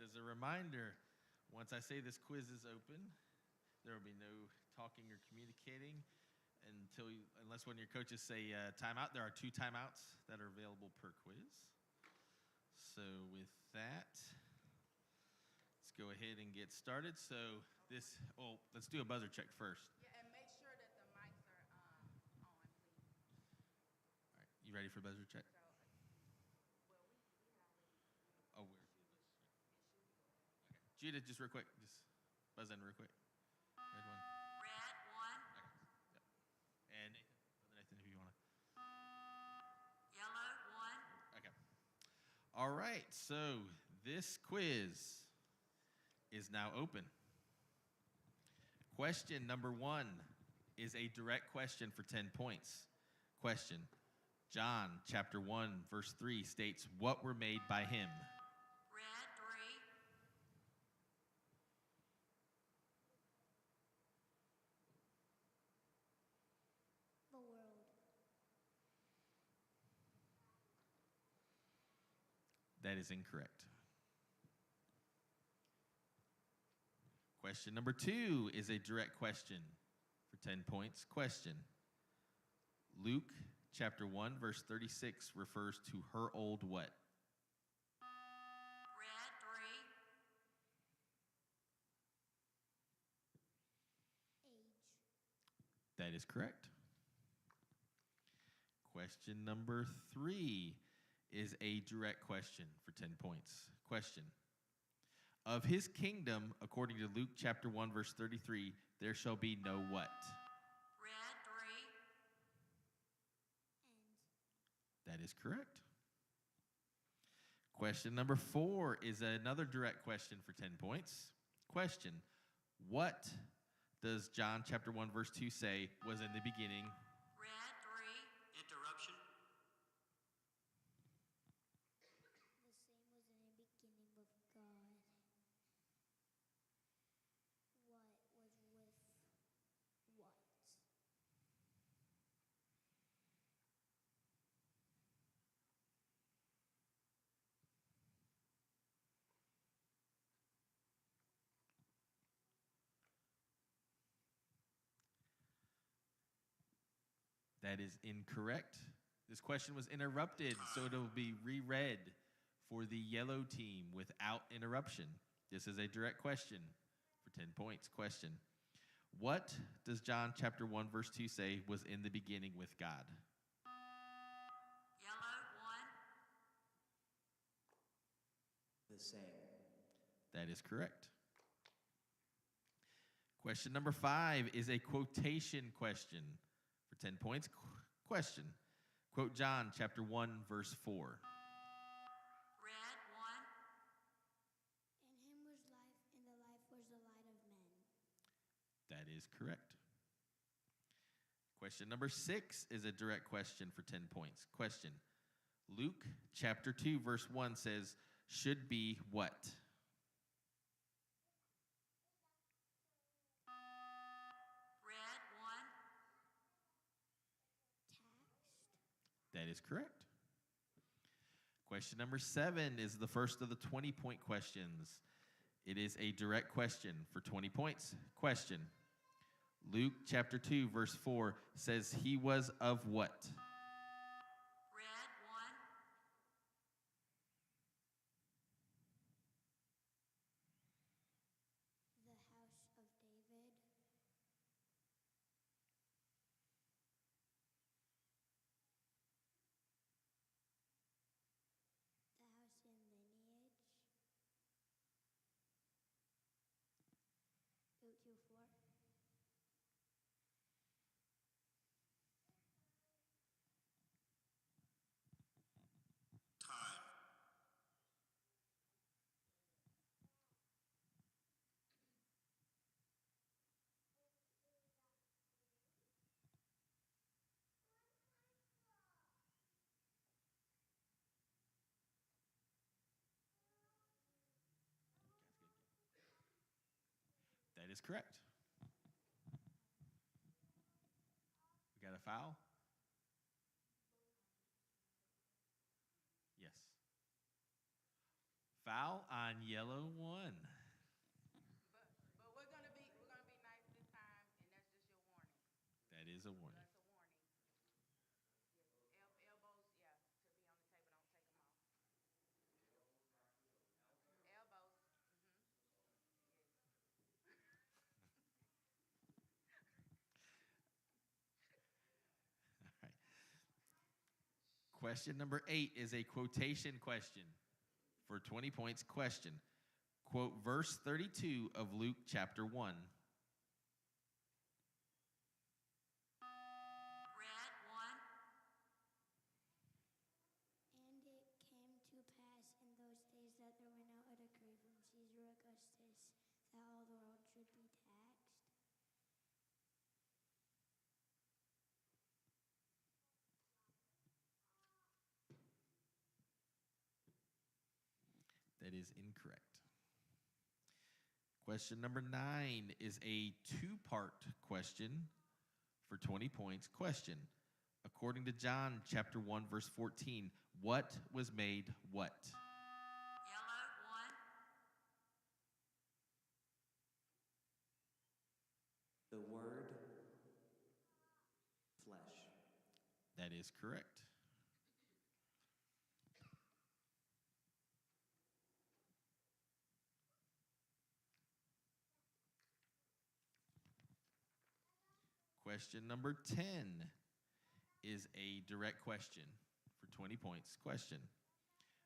As a reminder, once I say this quiz is open, there will be no talking or communicating unless one of your coaches say timeout. There are 2 timeouts that are available per quiz. So with that, let's go ahead and get started. So let's do a buzzer check first. Yeah, and make sure that the mics are on, please. All right, you ready for buzzer check? Judah, just real quick. Just buzz in real quick. Red 1. Red 1. Okay. Yep. And Nathan, if you want to. Yellow 1. Okay. All right. So this quiz is now open. Question number 1 is a direct question for 10 points. Question. John chapter 1, verse 3 states, "What were made by him?" Red 3. The world. That is incorrect. Question number 2 is a direct question for 10 points. Question. Luke chapter 1, verse 36 refers to her old what? Red 3. Age. That is correct. Question number 3 is a direct question for 10 points. Question. Of his kingdom, according to Luke chapter 1, verse 33, there shall be no what? Red 3. End. That is correct. Question number 4 is another direct question for 10 points. Question: what does John chapter 1 verse 2 say was in the beginning? Red 3. Interruption. The same was in the beginning with God. What was with what? That is incorrect. This question was interrupted, so it'll be reread for the yellow team without interruption. This is a direct question for 10 points. Question: what does John chapter 1 verse 2 say was in the beginning with God? Yellow 1. The same. That is correct. Question number 5 is a quotation question for 10 points. Question: quote John chapter 1 verse 4. Red 1. In him was life, and the life was the light of men. That is correct. Question number 6 is a direct question for 10 points. Question: Luke chapter 2 verse 1 says, should be what? Red 1. Taxed. That is correct. Question number 7 is the first of the 20-point questions. It is a direct question for 20 points. Question: Luke chapter 2 verse 4 says he was of what? Red 1. The house of David. The house and lineage. Go to 4. Time. That is correct. We got a foul? Yes. Foul on yellow 1. But we're gonna be nice this time, and that's just your warning. That is a warning. That's a warning. Elbows, yeah, to be on the table. Don't take them off. Elbows. All right. Question number 8 is a quotation question for 20 points. Question: quote verse 32 of Luke chapter 1. Red 1. And it came to pass in those days that there went out a decree from Caesar Augustus that all the world should be taxed. That is incorrect. Question number 9 is a 2-part question for 20 points. Question: according to John chapter 1 verse 14, what was made what? Yellow 1. The word. Flesh. That is correct. Question number 10 is a direct question for 20 points. Question: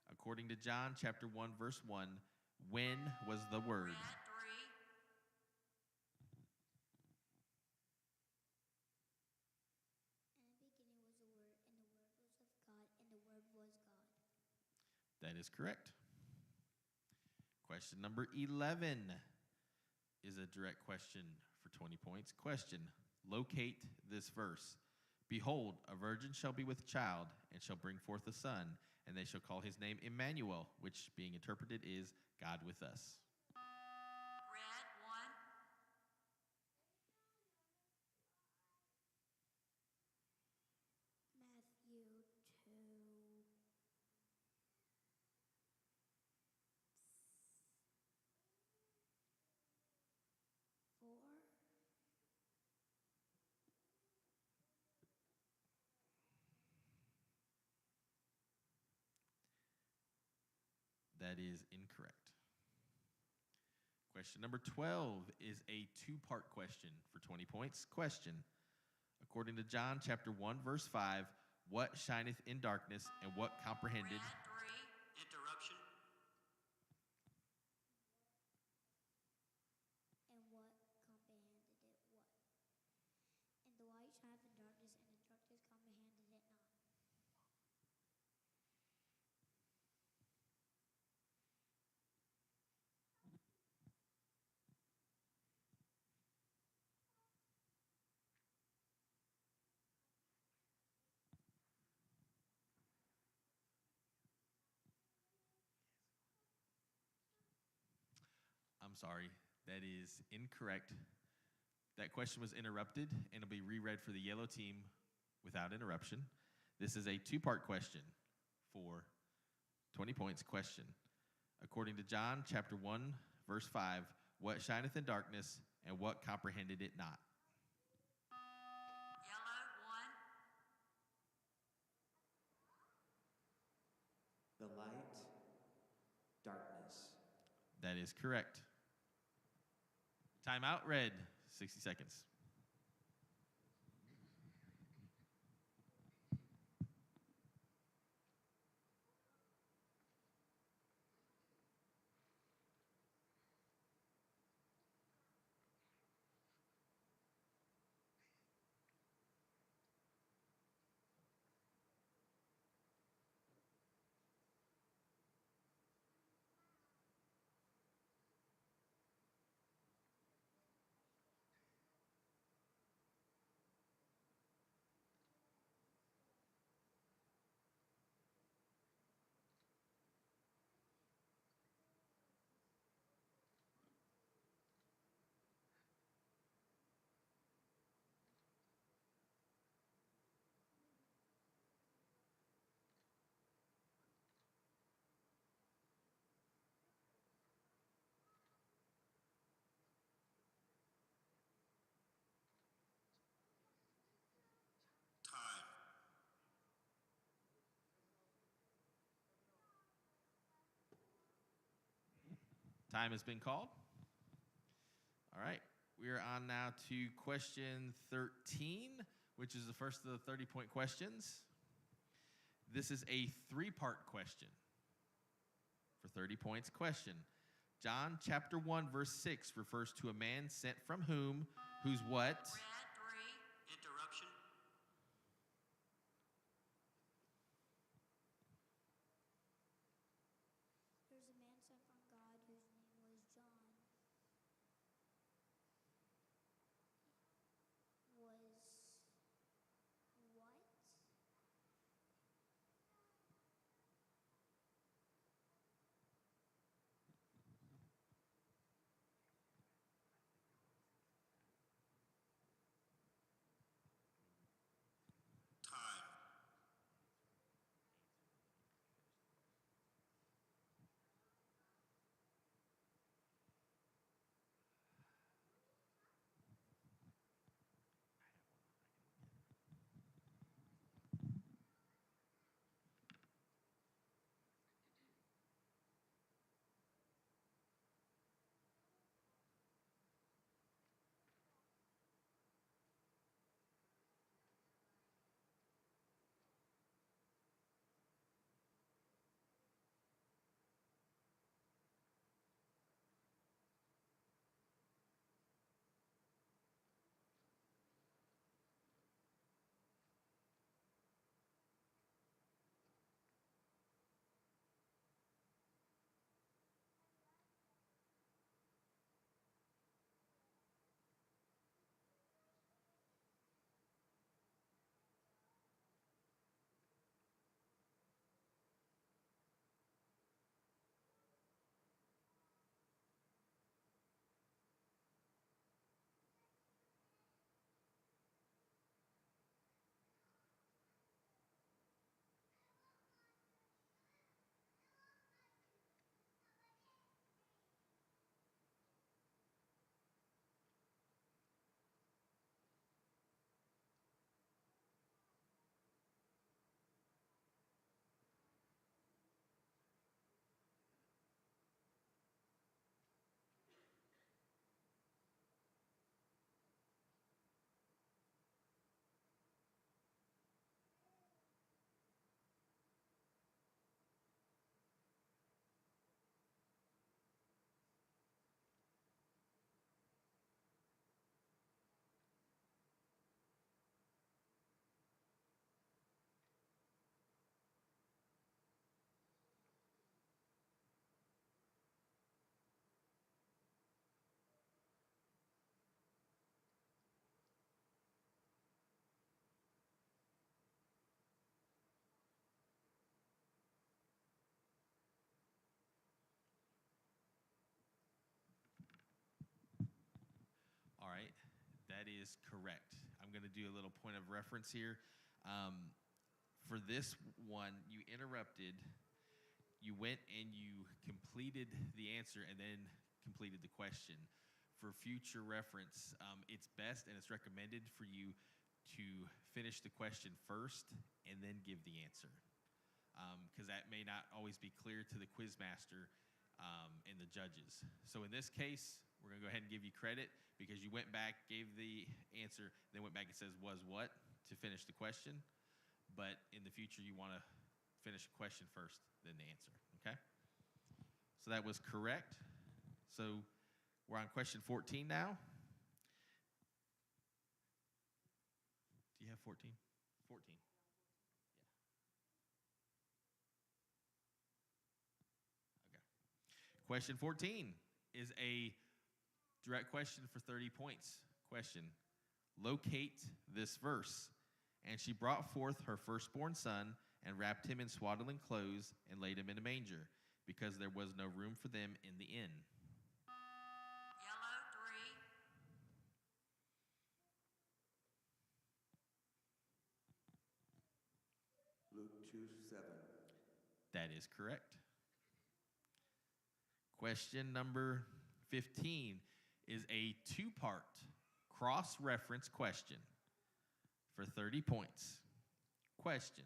according to John chapter 1 verse 1, when was the Word? Red 3. In the beginning was the Word, and the Word was of God, and the Word was God. That is correct. Question number 11 is a direct question for 20 points. Question, locate this verse. Behold, a virgin shall be with child and shall bring forth a son, and they shall call his name Emmanuel, which being interpreted is God with us. Red 1. Matthew 2. 4. That is incorrect. Question number 12 is a two-part question for 20 points. Question, according to John chapter 1, verse 5, what shineth in darkness and what comprehended? Red 3. Interruption. And what comprehended it what? And the light shineth in darkness, and the darkness comprehended it not. I'm sorry, that is incorrect. That question was interrupted, and it'll be reread for the yellow team without interruption. This is a two-part question for 20 points. Question, according to John chapter 1, verse 5, what shineth in darkness and what comprehended it not? Yellow 1. The light, darkness. That is correct. Timeout, red, 60 seconds. Time has been called. All right, we are on now to question 13, which is the first of the 30-point questions. This is a three-part question for 30 points. Question, John chapter 1, verse 6 refers to a man sent from whom, whose what? Red 3. Interruption. There was a man sent from God whose name was John. Was what? That is correct. I'm going to do a little point of reference here. For this one, you interrupted. You went and you completed the answer and then completed the question. For future reference, it's best and it's recommended for you to finish the question first and then give the answer, because that may not always be clear to the quizmaster and the judges. So in this case, we're going to go ahead and give you credit because you went back, gave the answer, then went back and says was what to finish the question. But in the future, you want to finish a question first, then the answer, okay? So that was correct. So we're on question 14 now. Do you have 14? 14. Yeah. Okay. Question 14 is a direct question for 30 points. Question: locate this verse. And she brought forth her firstborn son and wrapped him in swaddling clothes and laid him in a manger, because there was no room for them in the inn. Yellow, 3. Luke 2:7. That is correct. Question number 15 is a two-part cross-reference question for 30 points. Question: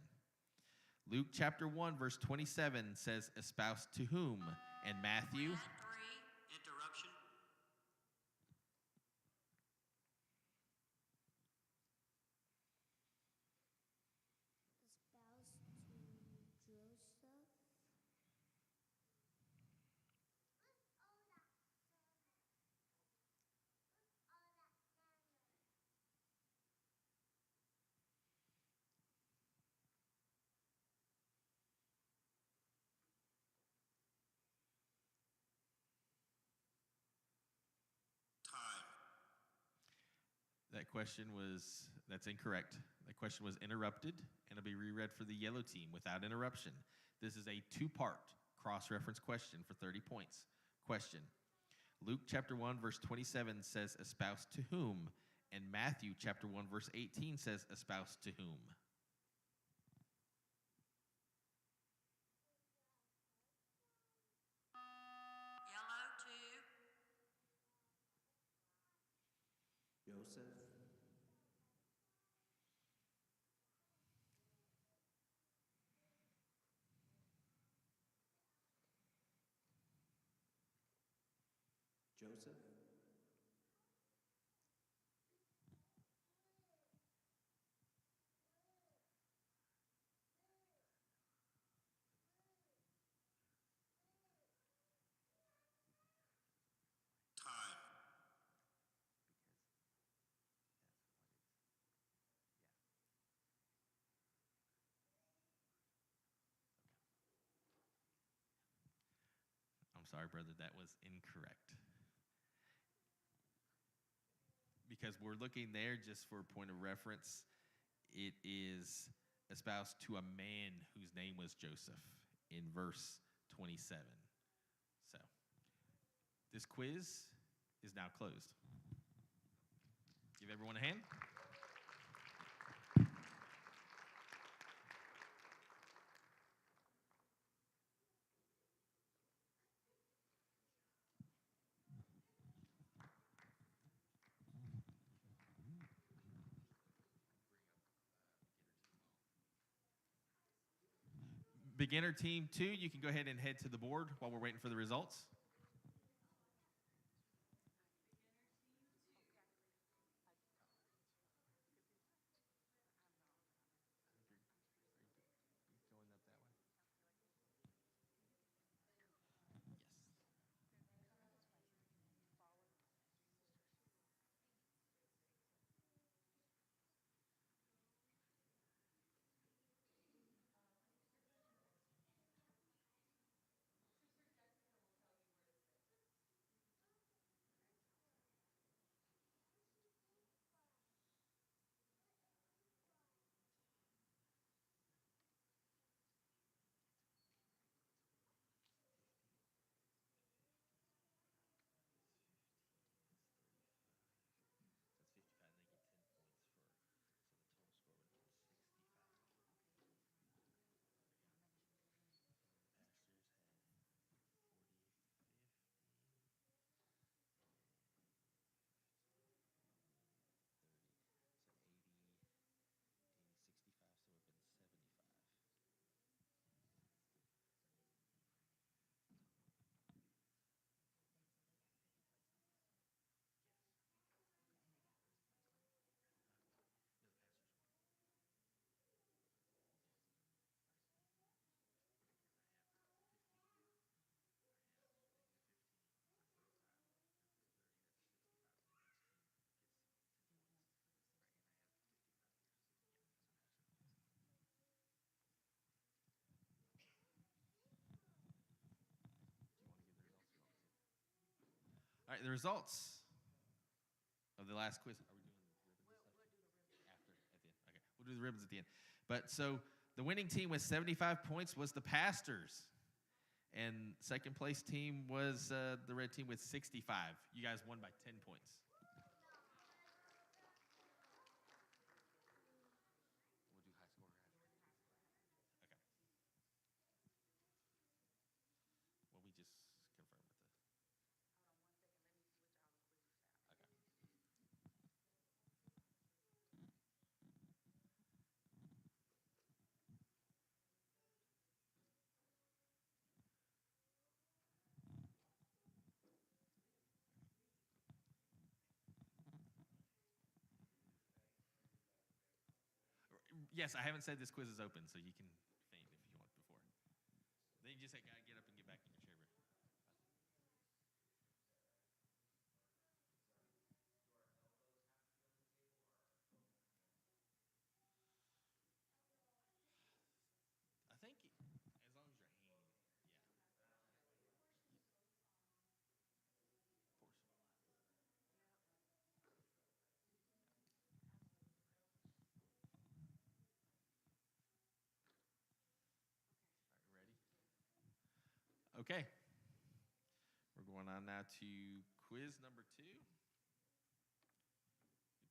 Luke chapter 1, verse 27 says, espouse to whom? And Matthew? Red, 3. Interruption. Espouse to Joseph. Time. That's incorrect. That question was interrupted, and it'll be reread for the yellow team without interruption. This is a two-part cross-reference question for 30 points. Question: Luke chapter 1, verse 27 says, espouse to whom? And Matthew chapter 1, verse 18 says, espouse to whom? Yellow, 2. Joseph. Joseph. Time. I'm sorry, brother, that was incorrect. Because we're looking there just for a point of reference. It is espoused to a man whose name was Joseph in verse 27. So this quiz is now closed. Give everyone a hand. Beginner team 2, you can go ahead and head to the board while we're waiting for the results. right, the results of the last quiz. Are we doing ribbons after? At the end. Okay, we'll do the ribbons at the end. But so the winning team with 75 points was the Pastors. And second place team was the red team with 65. You guys won by 10 points. We'll do high score after. Okay. Well, we just confirmed with the. Yes, I haven't said this quiz is open, so you can faint if you want before. Then you just gotta get up and get back in your chair. I think as long as your hand, yeah. Of course. All right, ready? Okay. We're going on now to quiz number 2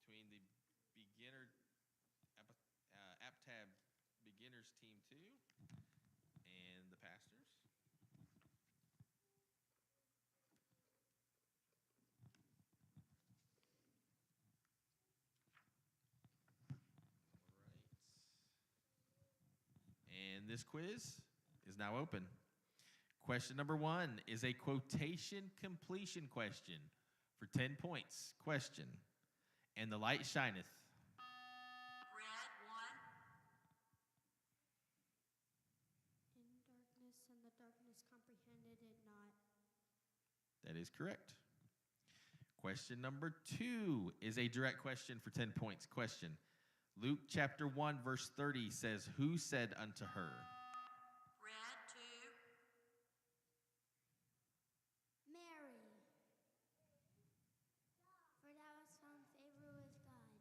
between the beginner AppTab beginners team 2 and the Pastors. And this quiz is now open. Question number 1 is a quotation completion question for 10 points. Question. And the light shineth. Red, 1. In darkness, and the darkness comprehended it not. That is correct. Question number 2 is a direct question for 10 points. Question. Luke chapter 1 verse 30 says, who said unto her? Red, 2. Mary, for thou hast found favor with God.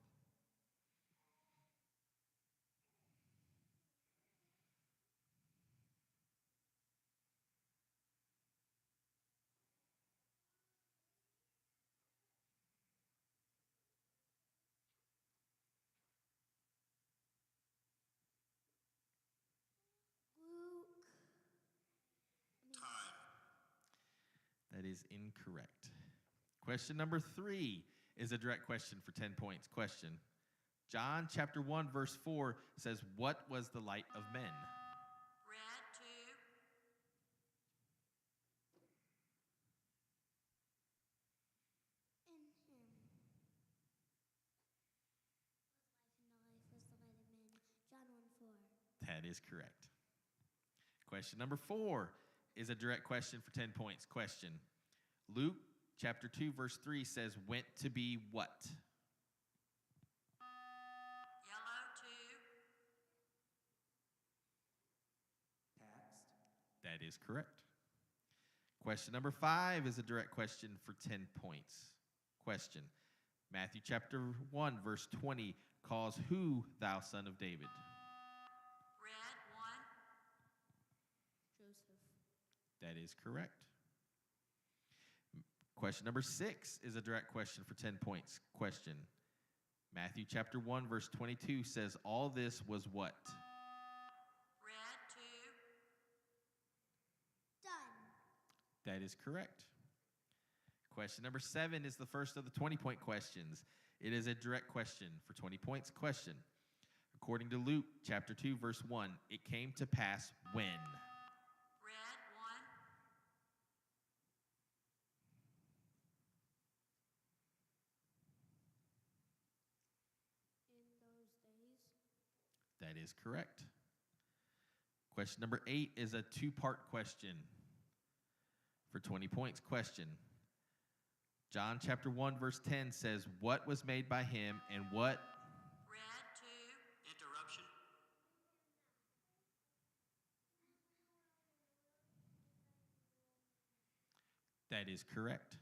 Luke. Time. That is incorrect. Question number 3 is a direct question for 10 points. Question. John chapter 1 verse 4 says, what was the light of men? Red, 2. In him was life, and the life was the light of men. John 1:4. That is correct. Question number 4 is a direct question for 10 points. Question. Luke chapter 2 verse 3 says, went to be what? Yellow, 2. Text. That is correct. Question number 5 is a direct question for 10 points. Question. Matthew chapter 1 verse 20 calls who thou son of David? Red, 1. Joseph. That is correct. Question number 6 is a direct question for 10 points. Question. Matthew chapter 1 verse 22 says all this was what? Red, 2. Done. That is correct. Question number 7 is the first of the 20-point questions. It is a direct question for 20 points. Question. According to Luke chapter 2 verse 1, it came to pass when? Red, 1. In those days. That is correct. Question number 8 is a 2-part question for 20 points. Question. John chapter 1 verse 10 says, what was made by him and what? Red, 2. Interruption. That is correct.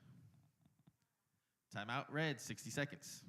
Timeout, red, 60 seconds.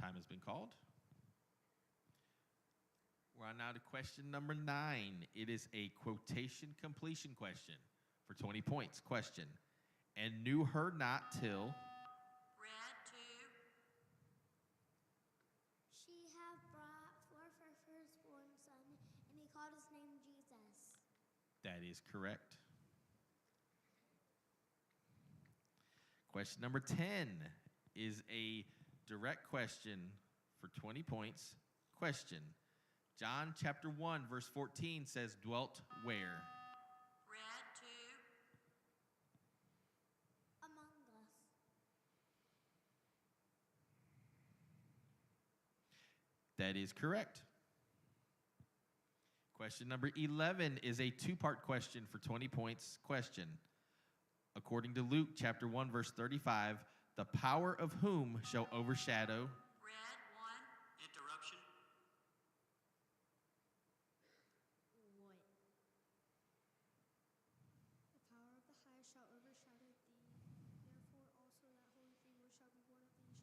Time has been called. We're on now to question number 9. It is a quotation completion question for 20 points. Question. And knew her not till. Red 2. She have brought forth her firstborn son, and he called his name Jesus. That is correct. Question number 10 is a direct question for 20 points. Question. John chapter 1, verse 14 says, dwelt where? Red 2. Among us. That is correct. Question number 11 is a two-part question for 20 points. Question. According to Luke chapter 1, verse 35, the power of whom shall overshadow? Red 1. Interruption. What? The power of the highest shall overshadow thee. Therefore also that holy thing which shall be born of thee shall be called the Son of God.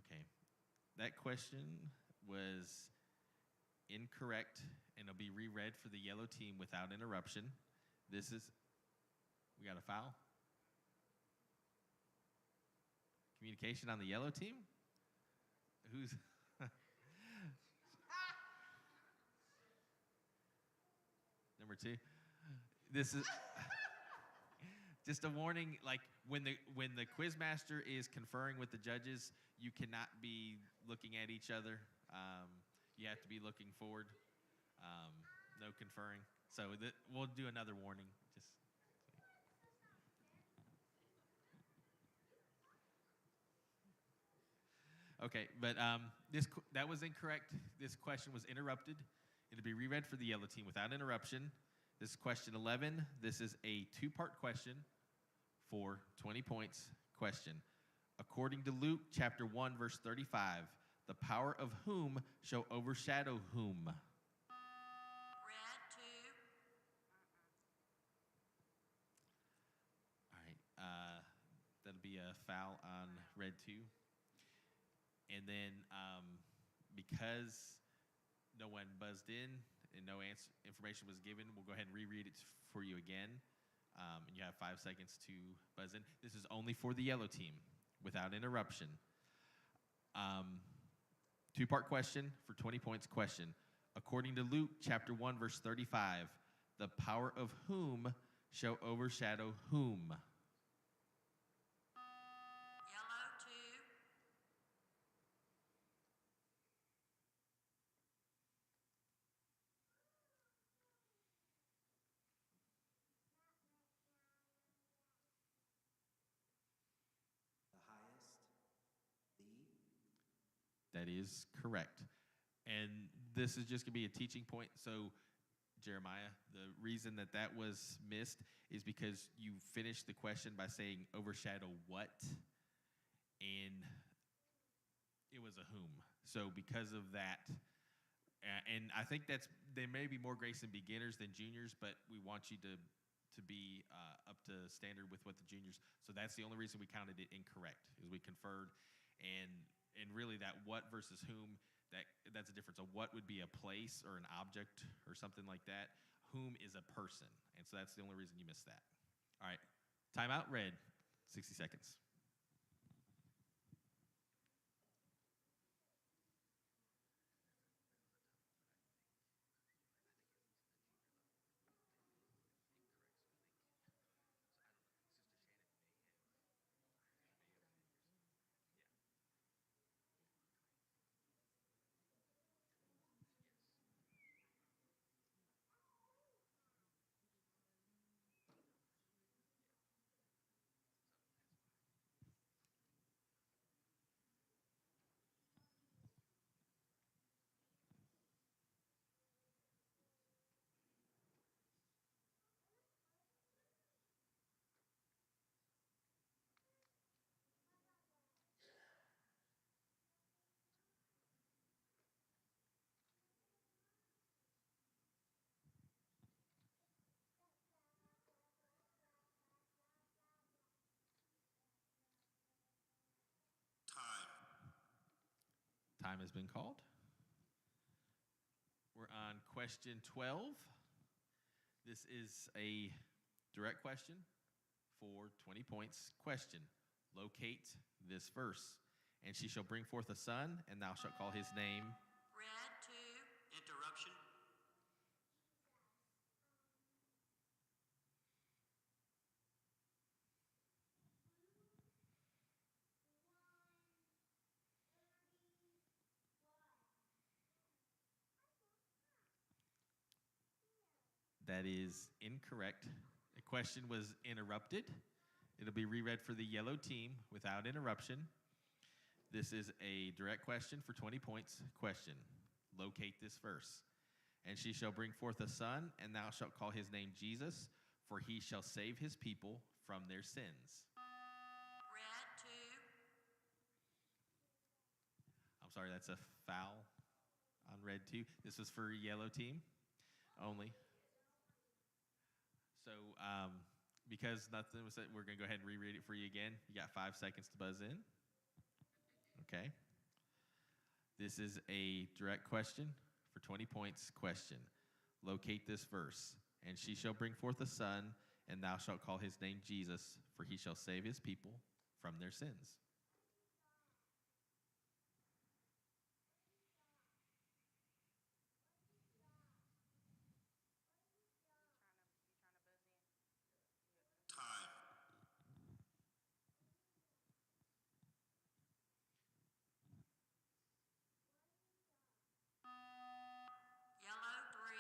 Okay. That question was incorrect, and it'll be reread for the yellow team without interruption. We got a foul? Communication on the yellow team? Who's... Number 2. This is... Just a warning, like when the quiz master is conferring with the judges, you cannot be looking at each other. You have to be looking forward. No conferring. So we'll do another warning. Just okay, but that was incorrect. This question was interrupted. It'll be reread for the yellow team without interruption. This is question 11. This is a two-part question for 20 points. Question. According to Luke chapter 1, verse 35, the power of whom shall overshadow whom? Red 2. All right. That'll be a foul on red 2. And then because no one buzzed in, and no information was given, we'll go ahead and reread it for you again. And you have 5 seconds to buzz in. This is only for the yellow team, without interruption. Two-part question for 20 points. Question: according to Luke chapter 1, verse 35, the power of whom shall overshadow whom? Yellow 2. The highest. That is correct. And this is just going to be a teaching point. So, Jeremiah, the reason that that was missed is because you finished the question by saying overshadow what? And it was a whom. So, because of that, and I think there may be more grace in beginners than juniors, but we want you to be up to standard with what the juniors. So that's the only reason we counted it incorrect, is we conferred, and really that what versus whom, that's a difference. A what would be a place or an object or something like that. Whom is a person, and so that's the only reason you missed that. All right, timeout. Red, 60 seconds. Time has been called. We're on question 12. This is a direct question for 20 points. Question: locate this verse. And she shall bring forth a son, and thou shalt call his name. Red 2. Interruption. That is incorrect. The question was interrupted. It'll be reread for the yellow team without interruption. This is a direct question for 20 points. Question: locate this verse. And she shall bring forth a son, and thou shalt call his name Jesus, for he shall save his people from their sins. Red 2. I'm sorry, that's a foul on red 2. This was for yellow team only. So, because nothing was said, we're going to go ahead and reread it for you again. You got 5 seconds to buzz in. Okay. This is a direct question for 20 points. Question: locate this verse. And she shall bring forth a son, and thou shalt call his name Jesus, for he shall save his people from their sins. Yellow 3.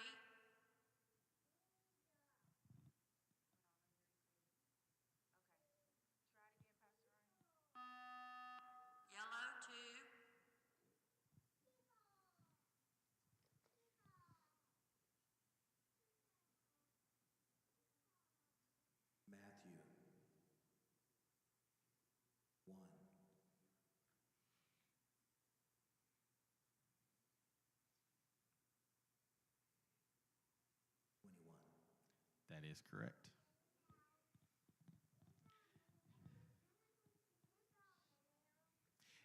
Yellow 2. Matthew 1. That is correct.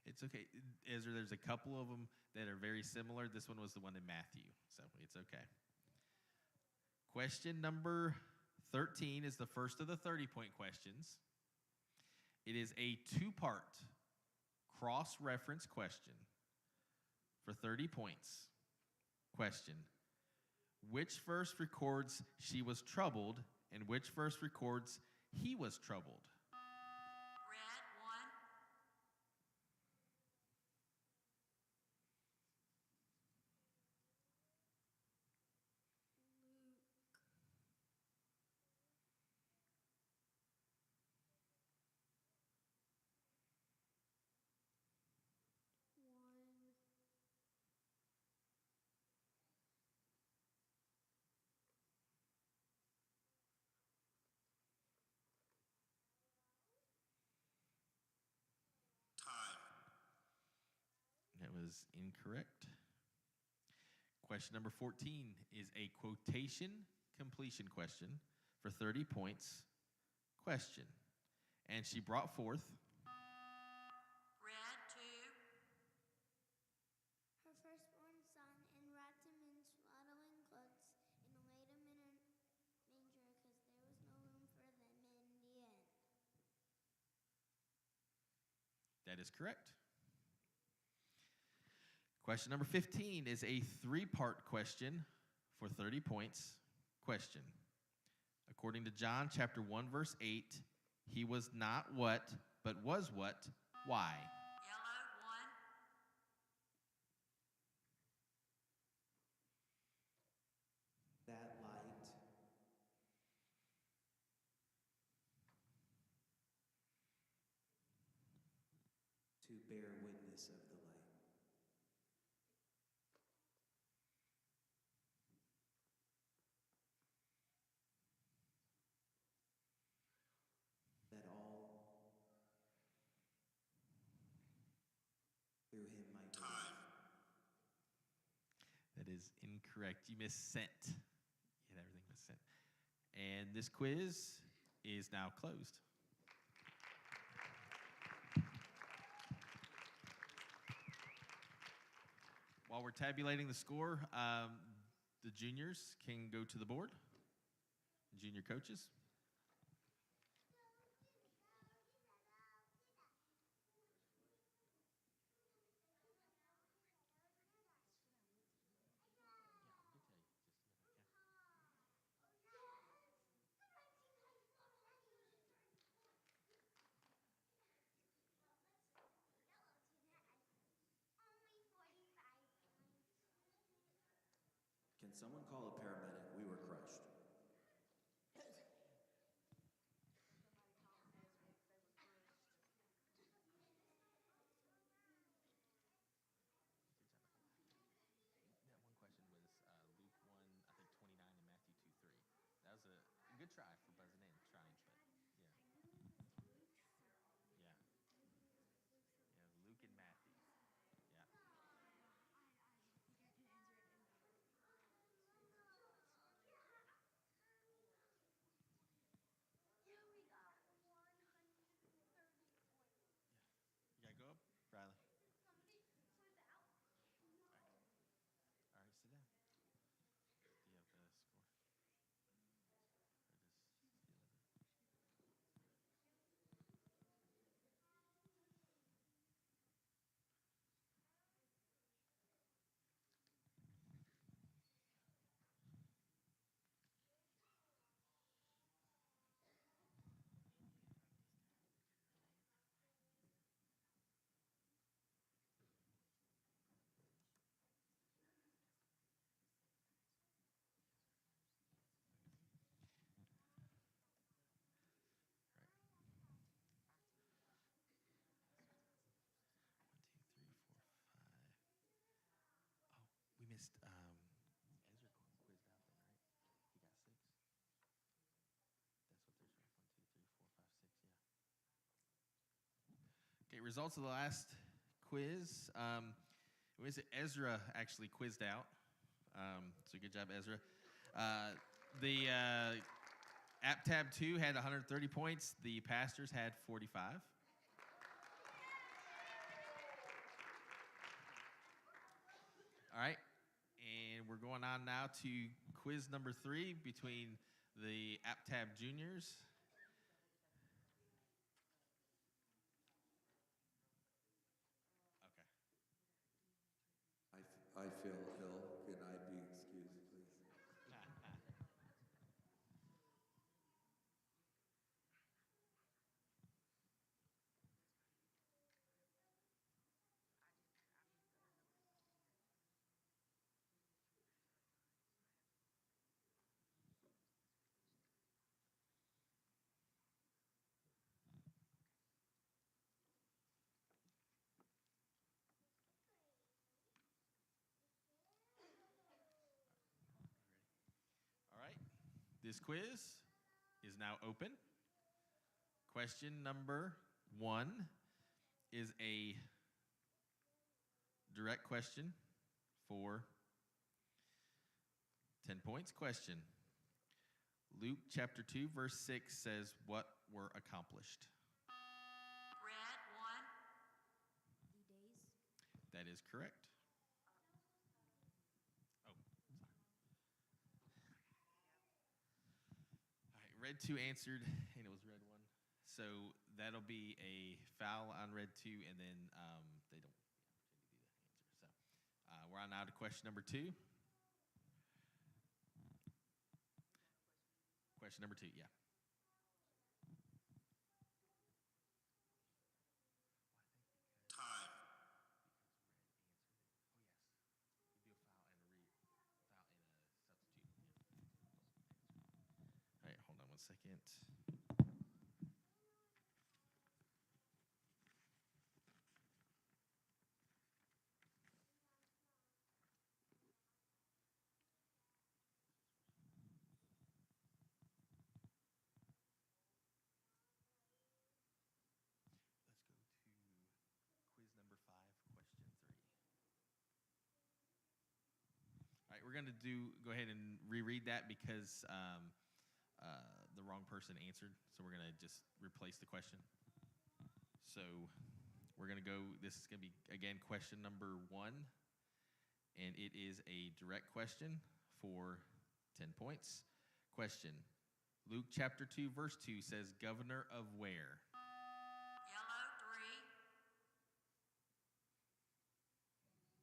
It's okay. Ezra, there's a couple of them that are very similar. This one was the one in Matthew, so it's okay. Question number 13 is the first of the 30-point questions. It is a two-part cross-reference question for 30 points. Question: which verse records she was troubled, and which verse records he was troubled? Red, 1. One. Time. That was incorrect. Question number 14 is a quotation completion question for 30 points. Question: and she brought forth. Red, 2. Her firstborn son, and wrapped him in swaddling clothes, and laid him in a manger, because there was no room for them in the inn. That is correct. Question number 15 is a three-part question for 30 points. Question: according to John chapter 1, verse 8, he was not what, but was what? Why? Yellow, 1. That light to bear witness of the light. That all through him might believe. Time. That is incorrect. You missed sent. You had everything was sent. And this quiz is now closed. While we're tabulating the score, the juniors can go to the board. Junior coaches. Can someone call a paramedic? We were crushed. That one question was Luke 1, I think 29, and Matthew 2, 3. That was a good try for buzzing in, trying, but yeah. Yeah, Luke and Matthew. Yeah. You gotta go up, Riley. All right, sit down. Do you have the score? We missed Ezra quizzed out then, right? He got 6. That's what there's 1, 2, 3, 4, 5, 6. Yeah. Okay, results of the last quiz. Ezra actually quizzed out. So good job, Ezra. The App Tab 2 had 130 points. The pastors had 45. All right. And we're going on now to quiz number 3 between the AppTab juniors. Okay. I feel ill. Can I be excused, please? All right. This quiz is now open. Question number 1 is a direct question for 10 points. Question. Luke chapter 2, verse 6 says, "What were accomplished?" Red, 1. The days. That is correct. Oh, sorry. All right, red 2 answered, and it was red 1. So that'll be a foul on red 2, and then they don't get the opportunity to answer. So we're on now to question number 2. Question number 2, yeah. Time. All right, hold on 1 second. Let's go to quiz number 5, question 3. All right, we're going to go ahead and reread that because the wrong person answered. So we're going to just replace the question. So we're going to go, this is going to be, again, question number 1. And it is a direct question for 10 points. Question. Luke chapter 2, verse 2 says, "Governor of where?" Yellow, 3.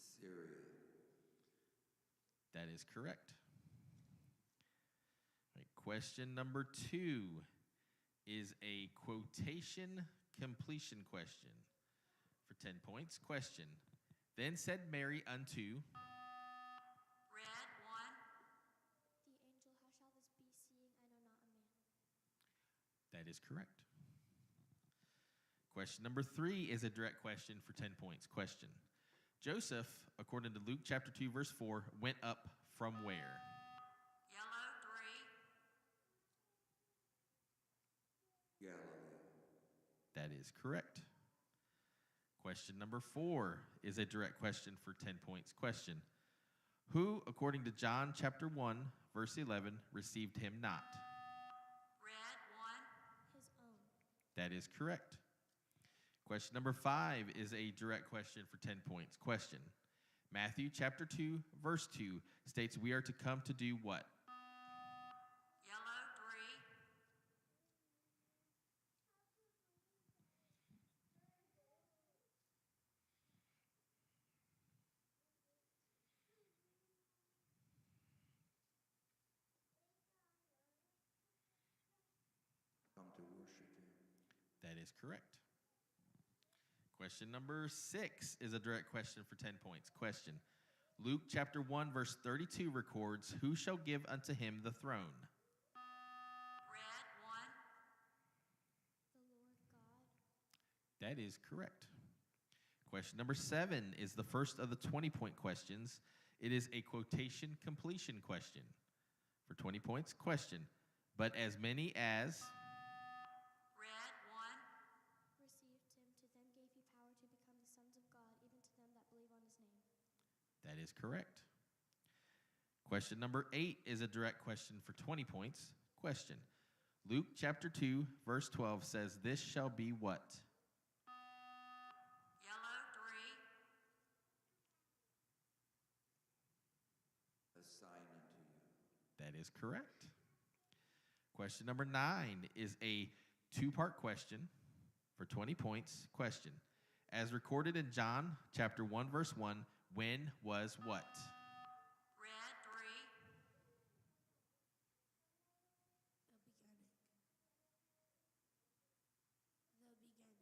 Syria. That is correct. All right, question number 2 is a quotation completion question for 10 points. Question. Then said Mary unto. Red, 1. The angel, how shall this be, seeing I know not a man? That is correct. Question number 3 is a direct question for 10 points. Question. Joseph, according to Luke chapter 2, verse 4, went up from where? Yellow, 3. Galilee. That is correct. Question number 4 is a direct question for 10 points. Question. Who, according to John chapter 1, verse 11, received him not? Red, 1. His own. That is correct. Question number 5 is a direct question for 10 points. Question. Matthew chapter 2, verse 2 states we are to come to do what? Yellow, 3. Come to worship him. That is correct. Question number 6 is a direct question for 10 points. Question. Luke chapter 1, verse 32 records, who shall give unto him the throne? Red, 1. The Lord God. That is correct. Question number 7 is the first of the 20-point questions. It is a quotation completion question for 20 points. Question. But as many as. Red, 1. Received him, to them gave he power to become the sons of God, even to them that believe on his name. That is correct. Question number 8 is a direct question for 20 points. Question. Luke chapter 2, verse 12 says, this shall be what? Yellow, 3. A sign unto you. That is correct. Question number 9 is a two-part question for 20 points. Question. As recorded in John chapter 1, verse 1, when was what? Red 3. The beginning. The beginning.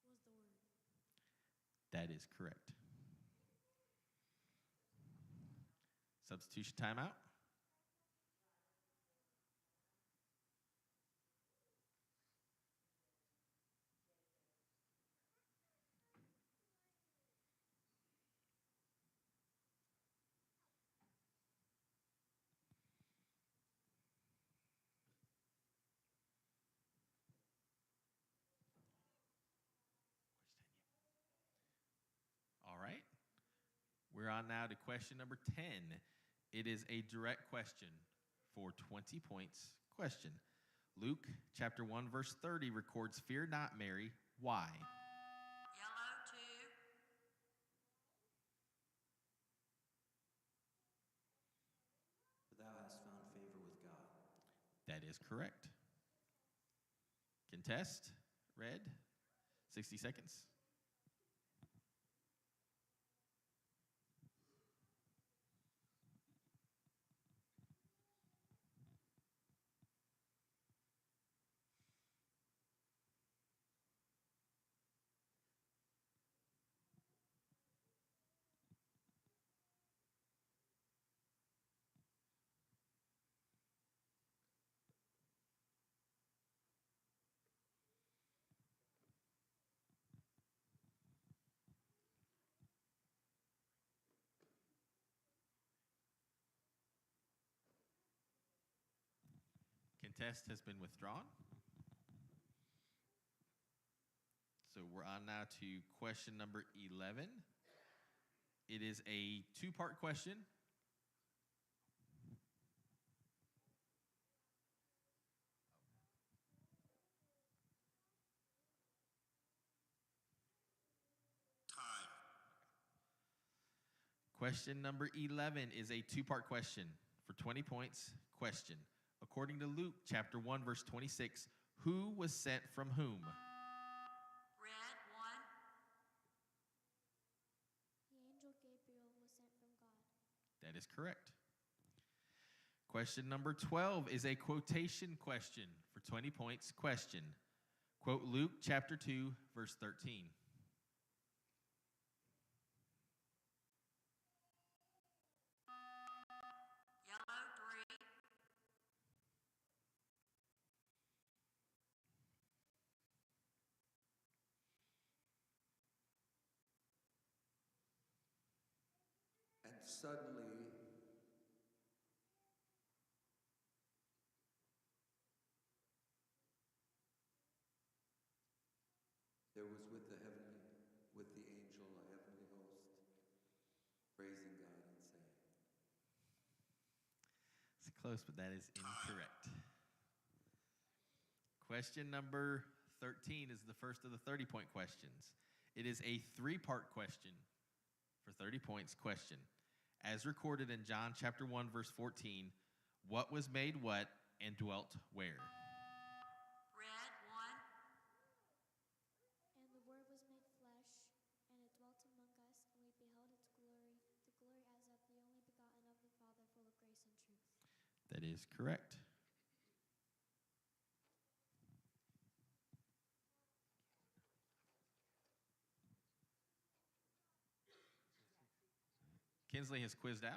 Was the word. That is correct. Substitution timeout. All right. We're on now to question number 10. It is a direct question for 20 points. Question. Luke chapter 1, verse 30 records, "Fear not, Mary." Why? Yellow 2. For thou hast found favor with God. That is correct. Contest. Red. 60 seconds. Contest has been withdrawn. So we're on now to question number 11. It is a two-part question. Time. Question number 11 is a two-part question for 20 points. Question. According to Luke chapter 1, verse 26, who was sent from whom? Red 1. The angel Gabriel was sent from God. That is correct. Question number 12 is a quotation question for 20 points. Question. Quote Luke chapter 2, verse 13. Yellow 3. And suddenly, there was with the angel, a heavenly host, praising God and saying. It's close, but that is incorrect. Question number 13 is the first of the 30-point questions. It is a three-part question for 30 points. Question. As recorded in John chapter 1, verse 14, what was made what and dwelt where? Red 1. And the Word was made flesh, and it dwelt among us, and we beheld its glory, the glory as of the only begotten of the Father, full of grace and truth. That is correct. Kinsley has quizzed out.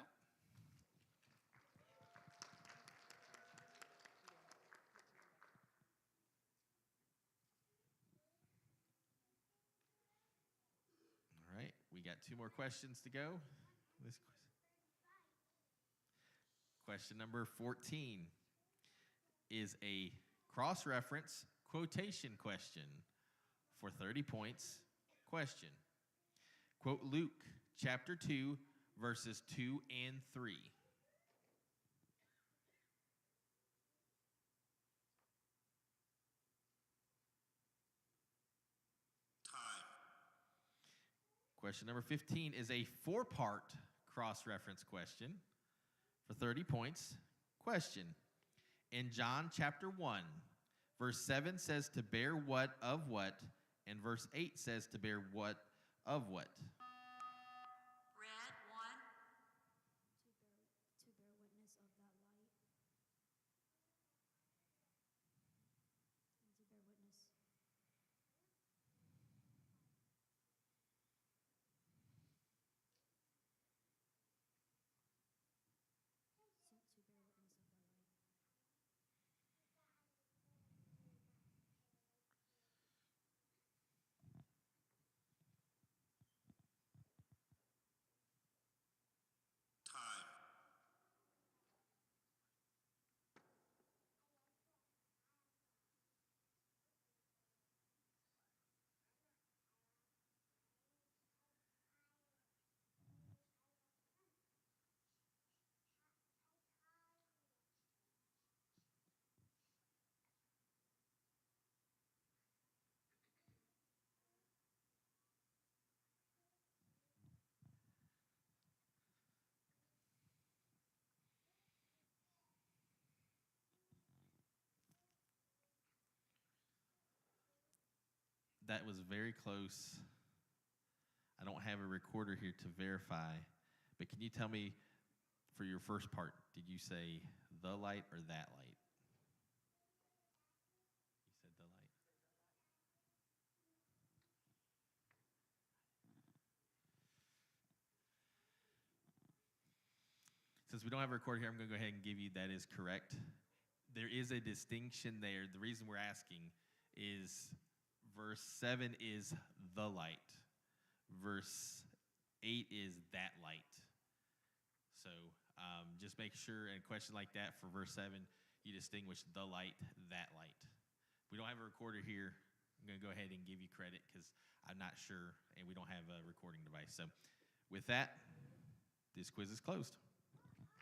All right, we got two more questions to go. This question number 14 is a cross-reference quotation question for 30 points. Question. Quote Luke chapter 2, verses 2 and 3. Time. Question number 15 is a 4-part cross-reference question for 30 points. Question. In John chapter 1, verse 7 says to bear what of what, and verse 8 says to bear what of what. Red 1. To bear witness of that light. And to bear witness. To bear witness of that light. Time. That was very close. I don't have a recorder here to verify, but can you tell me for your first part, did you say the light or that light? You said the light. Since we don't have a recorder here, I'm going to go ahead and give you that is correct. There is a distinction there. The reason we're asking is verse 7 is the light. Verse 8 is that light. So just make sure in a question like that for verse 7, you distinguish the light, that light. We don't have a recorder here. I'm going to go ahead and give you credit because I'm not sure, and we don't have a recording device. So with that, this quiz is closed. Guys, I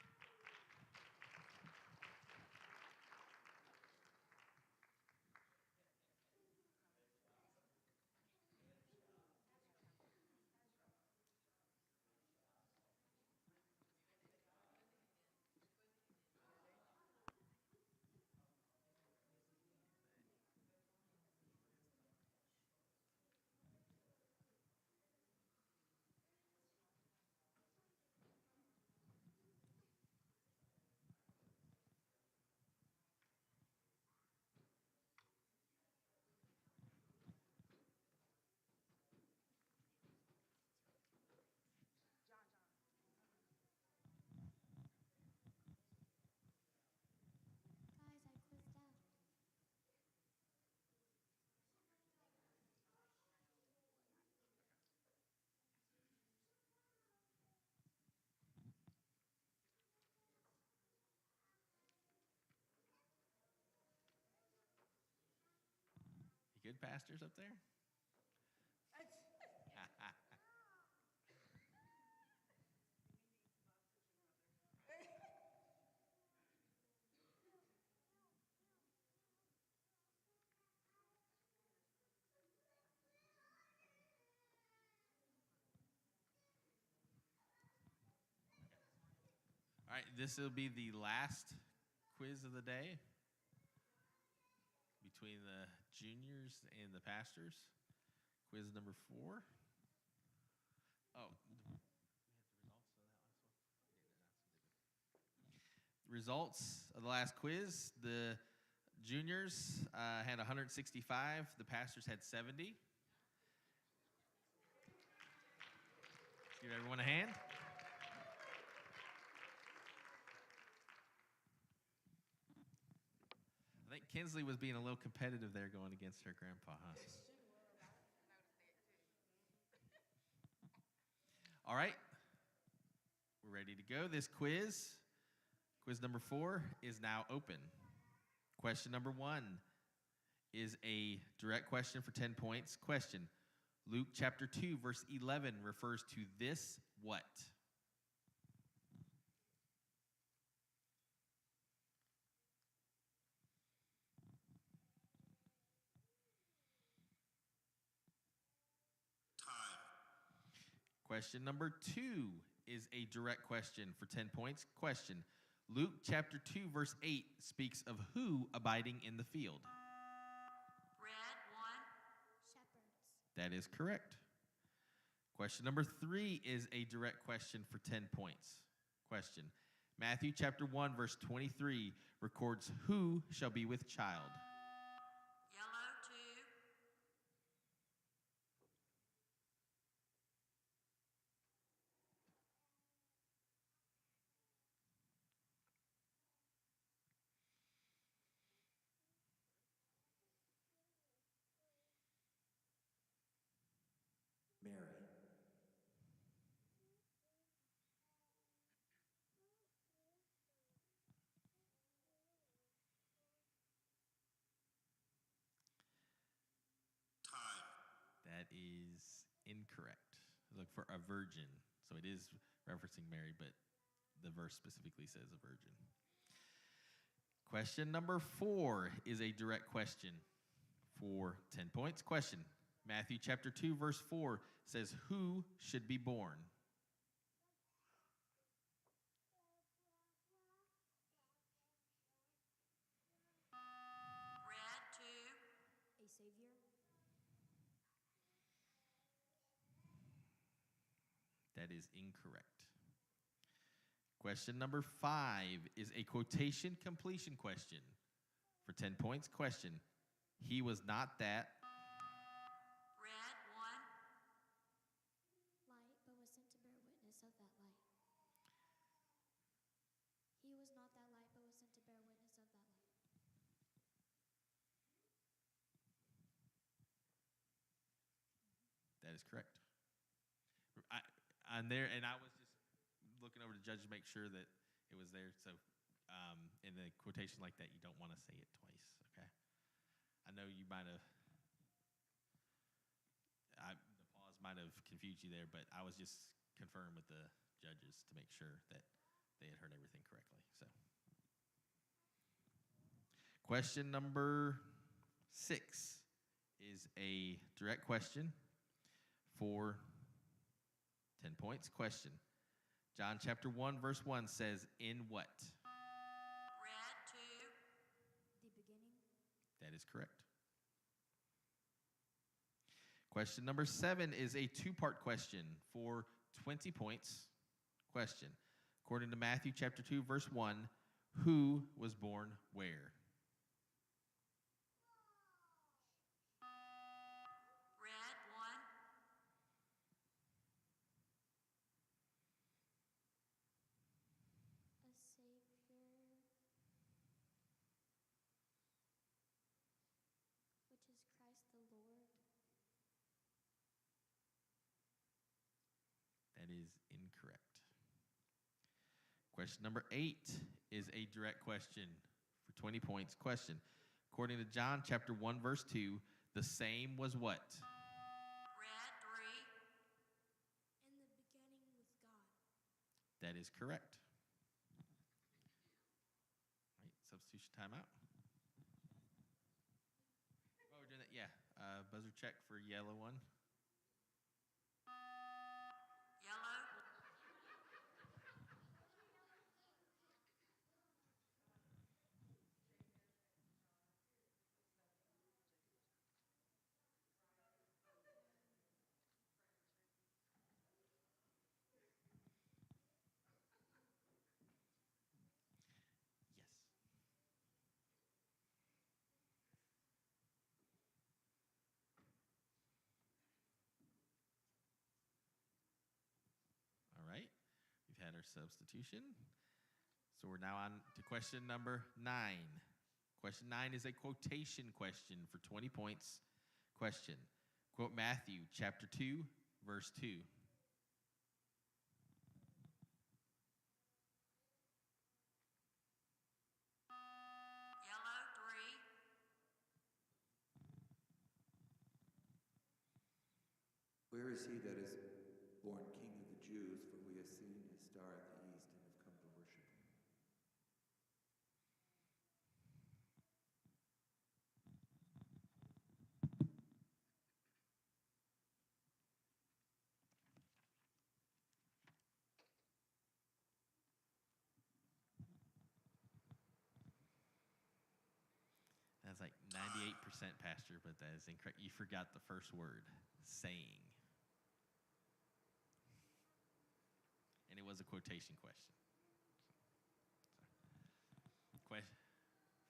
quizzed out. You good, pastors up there? All right, this will be the last quiz of the day between the juniors and the pastors. Quiz number 4. Oh, we had the results of the last quiz. The juniors had 165. The pastors had 70. Give everyone a hand. I think Kinsley was being a little competitive there going against her grandpa, huh? All right. We're ready to go. This quiz number 4, is now open. Question number 1 is a direct question for 10 points. Question. Luke chapter 2, verse 11 refers to this what? Time. Question number 2 is a direct question for 10 points. Question. Luke chapter 2, verse 8 speaks of who abiding in the field? Red 1. Shepherds. That is correct. Question number 3 is a direct question for 10 points. Question. Matthew chapter 1, verse 23 records who shall be with child? Yellow 2. Mary. That is incorrect. Look for a virgin. So it is referencing Mary, but the verse specifically says a virgin. Question number 4 is a direct question for 10 points. Question. Matthew chapter 2, verse 4 says, who should be born? Red 2. A savior. That is incorrect. Question number 5 is a quotation completion question for 10 points. Question. He was not that. Red 1. Light, but was sent to bear witness of that light. He was not that light, but was sent to bear witness of that light. That is correct. I was just looking over the judge to make sure that it was there. So in a quotation like that, you don't want to say it twice, okay? I know you might have, the pause might have confused you there, but I was just confirming with the judges to make sure that they had heard everything correctly. So, question number 6 is a direct question for 10 points. Question. John chapter 1, verse 1 says, in what? Red 2. The beginning. That is correct. Question number 7 is a 2-part question for 20 points. Question. According to Matthew chapter 2, verse 1, who was born where? Red 1. A savior. Which is Christ the Lord. That is incorrect. Question number 8 is a direct question for 20 points. Question. According to John chapter 1, verse 2, the same was what? Red 3. In the beginning with God. That is correct. All right, substitution timeout. While we're doing that, yeah, buzzer check for yellow one. Yellow. Yes. All right. We've had our substitution. So we're now on to question number 9. Question 9 is a quotation question for 20 points. Question. Quote Matthew chapter 2, verse 2. Yellow 3. Where is he that is born King of the Jews? For we have seen his star at the east and have come to worship him. That's like 98% pastor, but that is incorrect. You forgot the first word, saying. And it was a quotation question.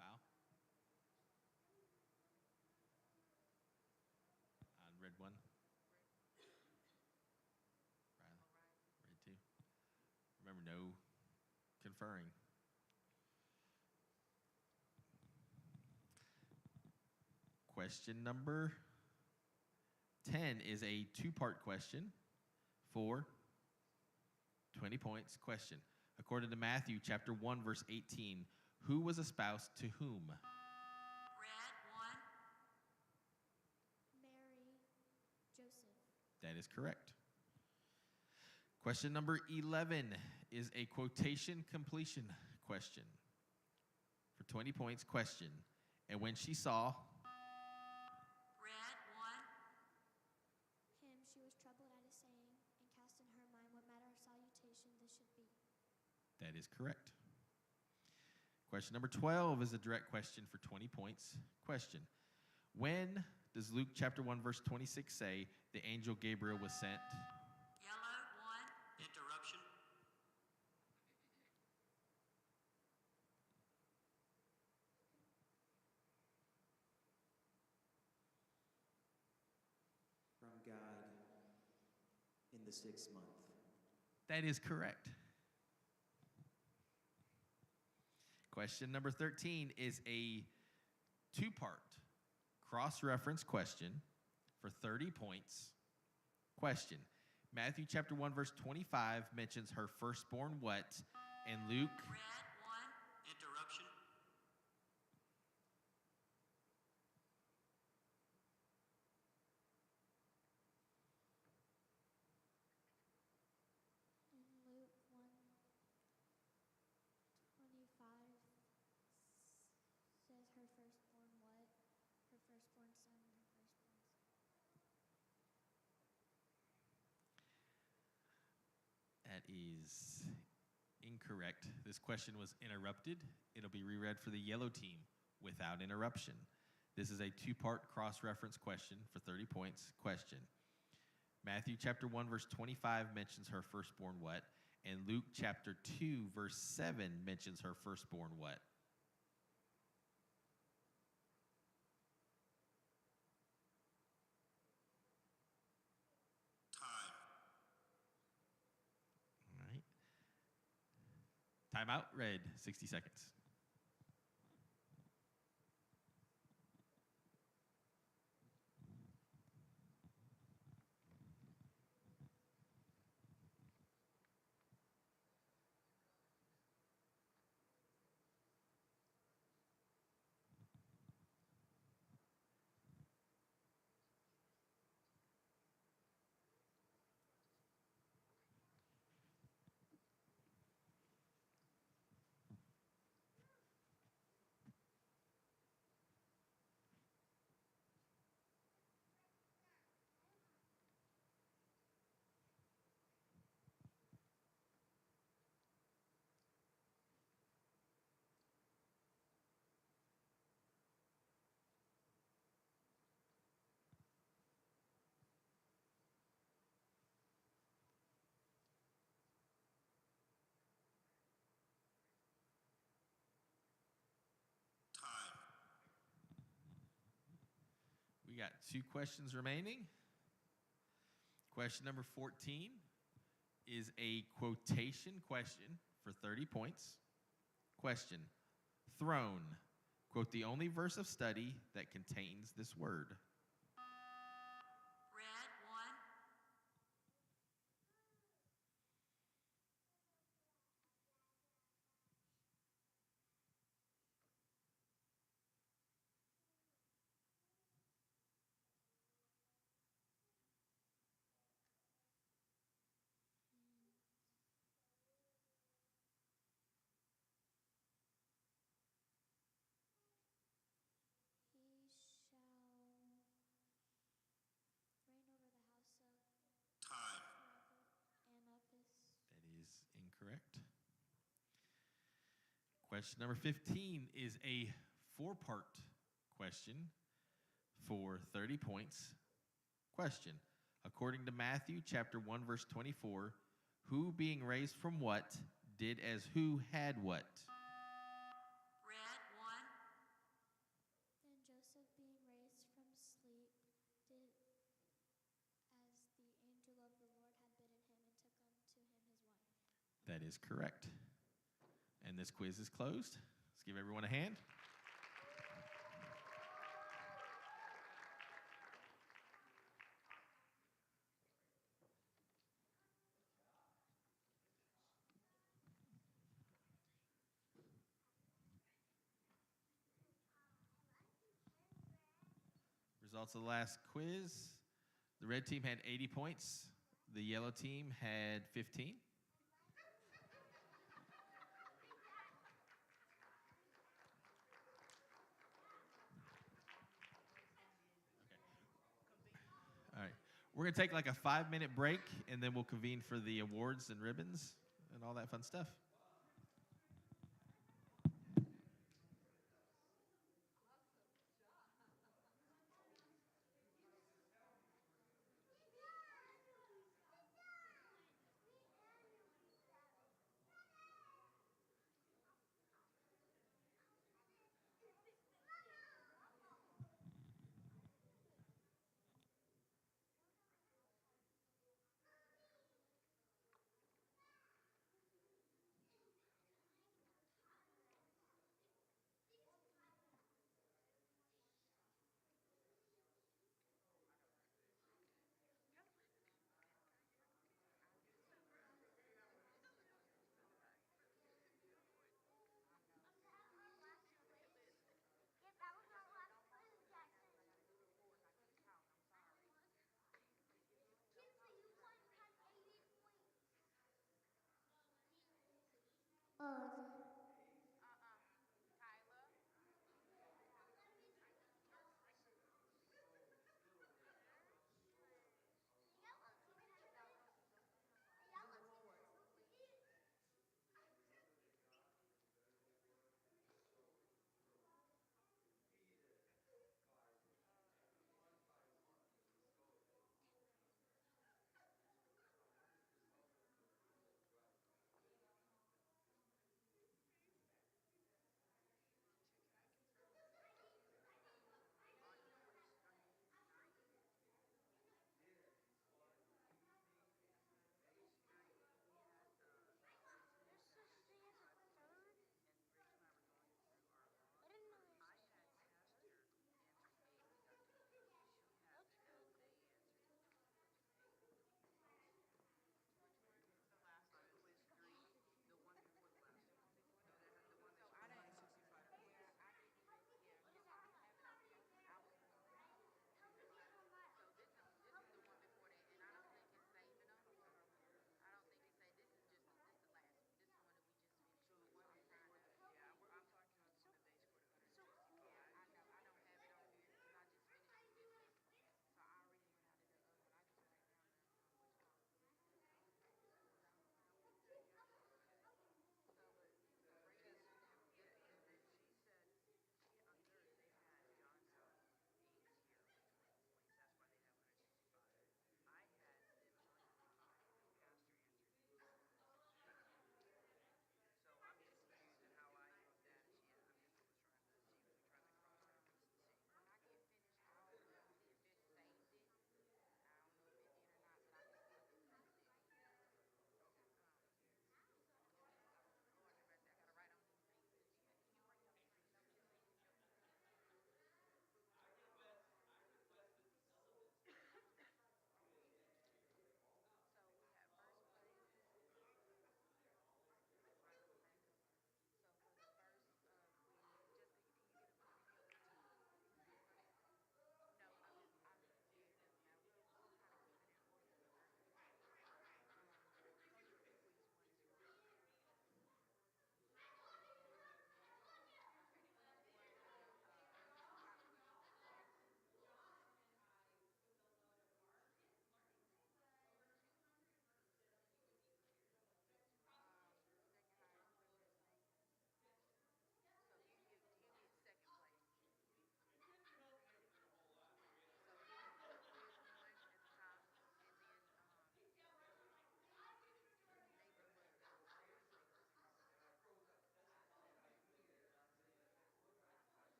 Foul? On red one? Riley? Red two? Remember, no conferring. Question number 10 is a two-part question for 20 points. Question. According to Matthew chapter 1, verse 18, who was espoused to whom? Red 1. Mary, Joseph. That is correct. Question number 11 is a quotation completion question for 20 points. Question. And when she saw... Red 1. Him, she was troubled at his saying, and cast in her mind what matter of salutation this should be. That is correct. Question number 12 is a direct question for 20 points. Question. When does Luke chapter 1, verse 26 say the angel Gabriel was sent? Yellow 1. Interruption. From God in the 6th month. That is correct. Question number 13 is a two-part cross-reference question for 30 points. Question. Matthew chapter 1, verse 25 mentions her firstborn what? And Luke... Red 1. Interruption. In Luke 1:25 says her firstborn what? Her firstborn son and her firstborn son. That is incorrect. This question was interrupted. It'll be reread for the yellow team without interruption. This is a two-part cross-reference question for 30 points. Question. Matthew chapter 1, verse 25 mentions her firstborn what? And Luke chapter 2, verse 7 mentions her firstborn what? Time. All right. Timeout. Red. 60 seconds. Time. We got two questions remaining. Question number 14 is a quotation question for 30 points. Question. Throne. Quote the only verse of study that contains this word. Red 1. He shall reign over the house of Time. Anubis. That is incorrect. Question number 15 is a four-part question for 30 points. Question. According to Matthew chapter 1, verse 24, who being raised from what did as who had what? Red, 1. Then Joseph, being raised from sleep, did as the angel of the Lord had bidden him, and took unto him his wife. That is correct. And this quiz is closed. Let's give everyone a hand. Results of the last quiz. The red team had 80 points. The yellow team had 15. All right. We're going to take like a 5-minute break, and then we'll convene for the awards and ribbons and all that fun stuff.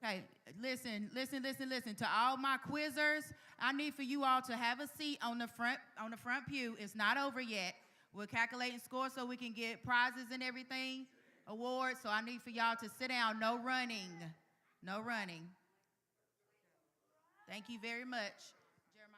Okay, listen. To all my quizzers, I need for you all to have a seat on the front pew. It's not over yet. We're calculating scores so we can get prizes and everything, awards. So I need for y'all to sit down. No running. No running. Thank you very much, Jeremiah.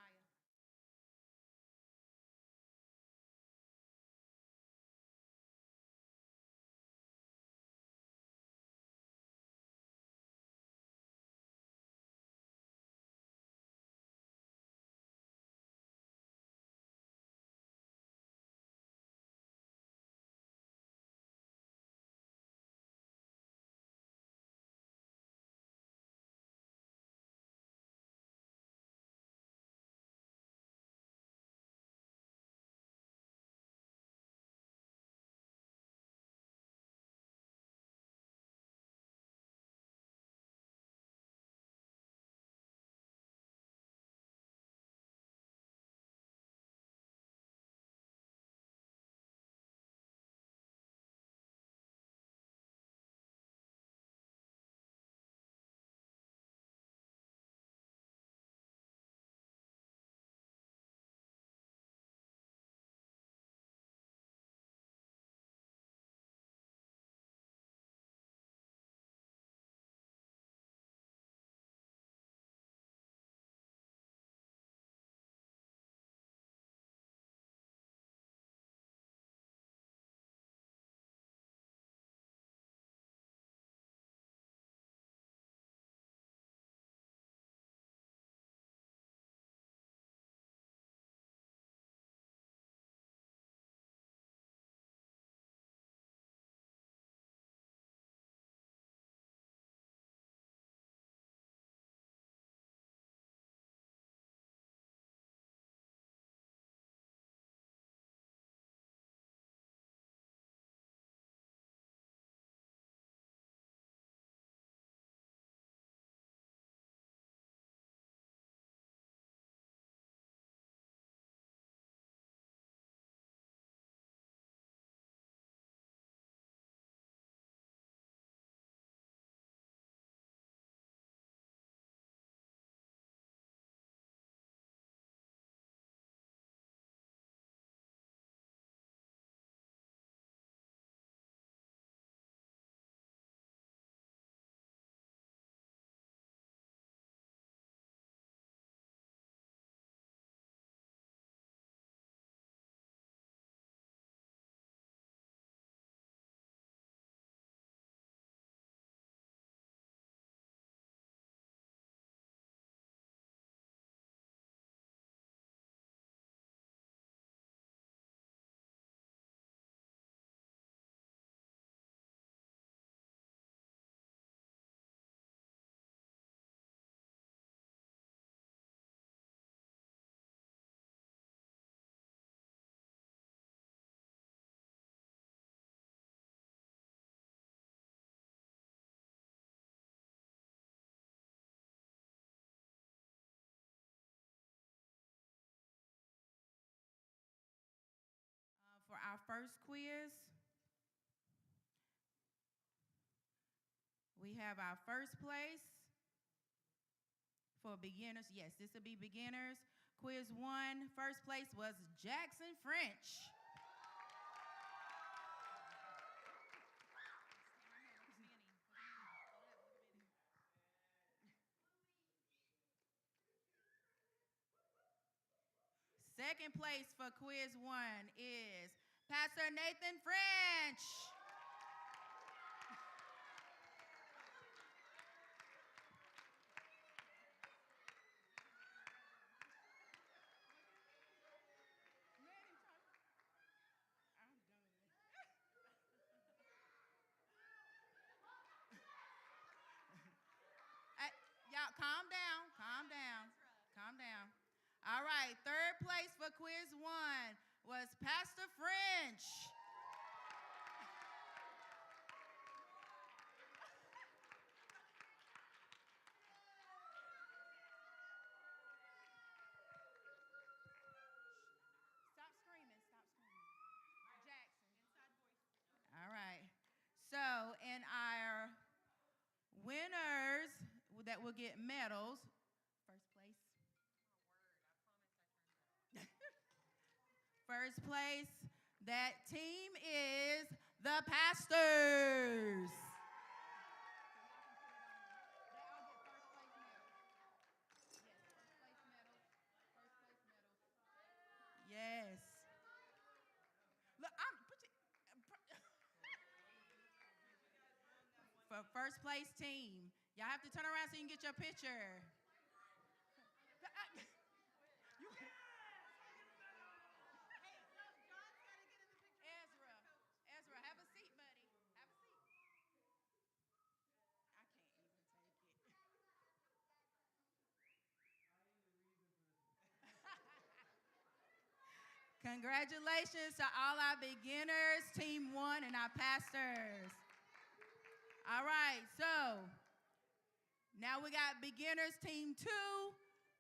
For our first quiz, we have our first place for beginners. Yes, this will be beginners. Quiz 1, first place was Jackson French. Second place for quiz 1 is Pastor Nathan French. Hey, y'all, calm down. All right, third place for quiz 1 was Pastor French. Stop screaming. Jackson. All right. So, in our winners will get medals. First place. First place, that team is the Pastors. Yes. Look, for first place team. Y'all have to turn around so you can get your picture. Ezra, have a seat, buddy. Have a seat. I can't even take it. Congratulations to all our beginners, Team 1, and our pastors. All right, so now we got beginners, Team 2,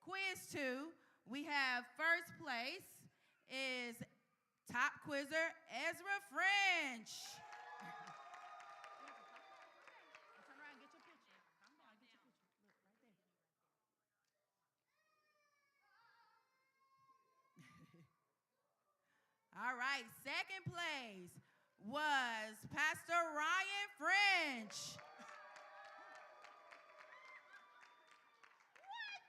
quiz 2. We have first place is top quizzer, Ezra French. Turn around and get your picture. Calm down, get your picture. Look, right there. All right, second place was Pastor Ryan French. What?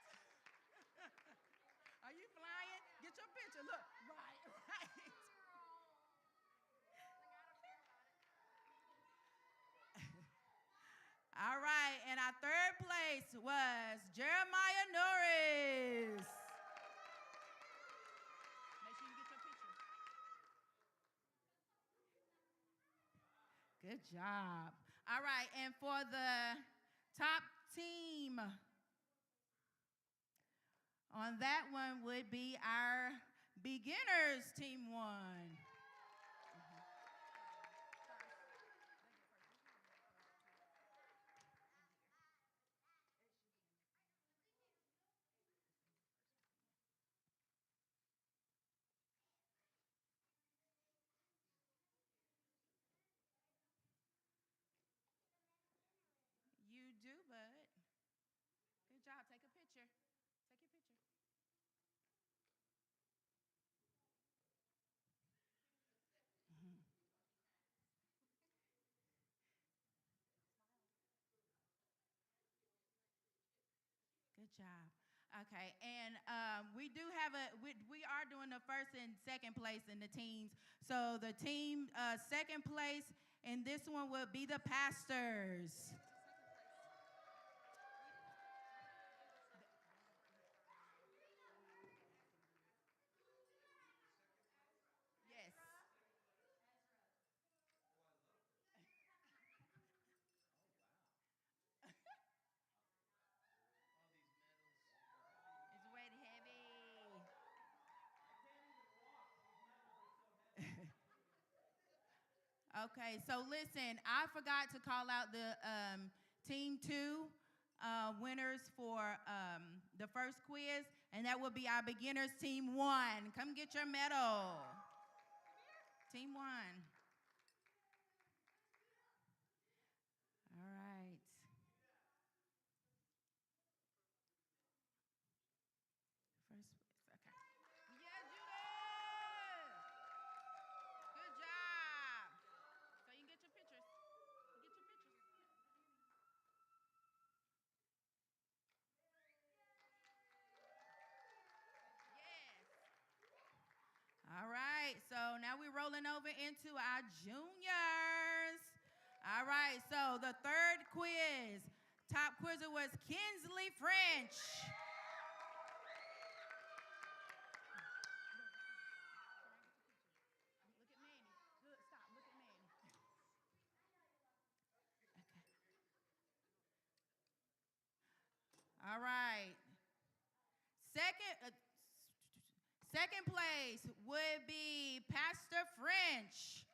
Are you flying? Get your picture. Look, right. All right, and our third place was Jeremiah Norris. Make sure you get your picture. Good job. All right, and for the top team on that one would be our beginners, Team 1. You do, bud. Good job. Take a picture. Take your picture. Good job. Okay, and we do have we are doing the first and second place in the teams. So the team second place in this one will be the Pastors. Yes. It's weight heavy. Okay, so listen, I forgot to call out the Team 2 winners for the first quiz, and that will be our beginners, Team 1. Come get your medal. Team 1. All right. First place, okay. Yeah, Judith! Good job. So you can get your pictures. Get your pictures. Yes. All right, so now we're rolling over into our juniors. All right, so the third quiz, top quizzer was Kinsley French. Look at Manny. Stop, look at Manny. Okay. All right. Second place would be Pastor French.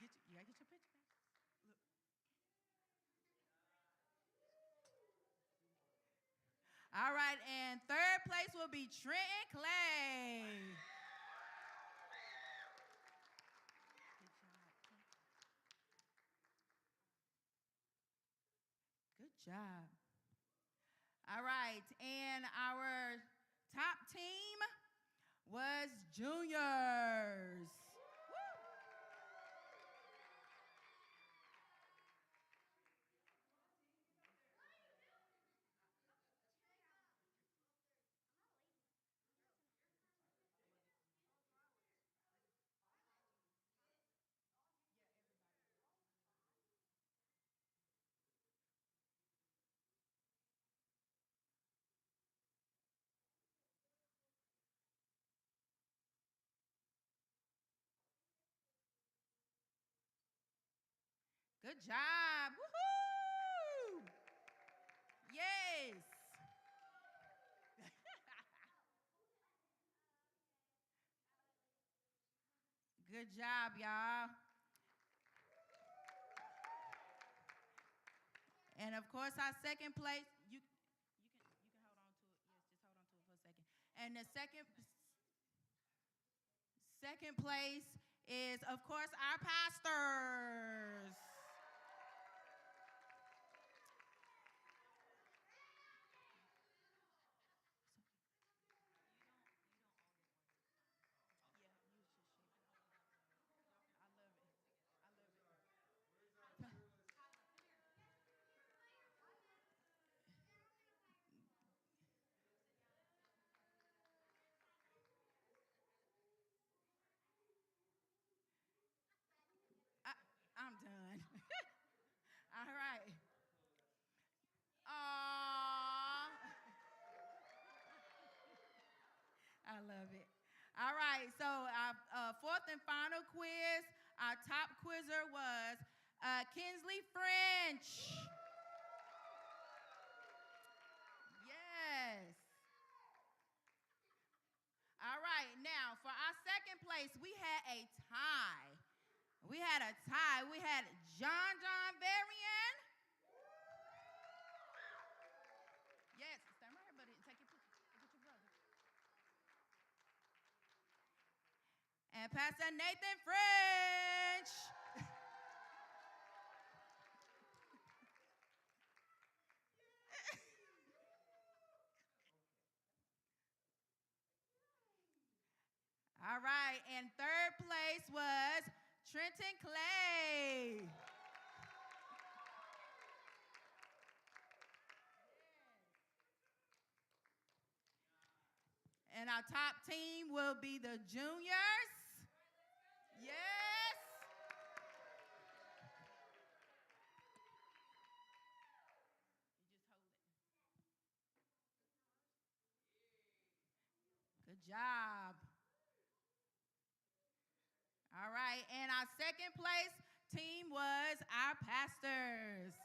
You gotta get your picture back. Look. All right, and third place will be Trenton Clay. Good job. job. All right, and our top team was juniors. Good job. Woohoo! Yes. Good job, y'all. And of course, our second place, you can hold on to it. Yes, just hold on to it for a second. And the second place is, of course, our pastors. I'm done. All right. Aww. I love it. All right, so our fourth and final quiz, our top quizzer was Kinsley French. Yes. All right, now for our second place, we had a tie. We had John Varian. Yes, stand right here, buddy. Take your picture. Look at your brother. And Pastor Nathan French. All right, and third place was Trenton Clay. And our top team will be the juniors. Yes. You just hold it. Good job. All right, and our second place team was our pastors.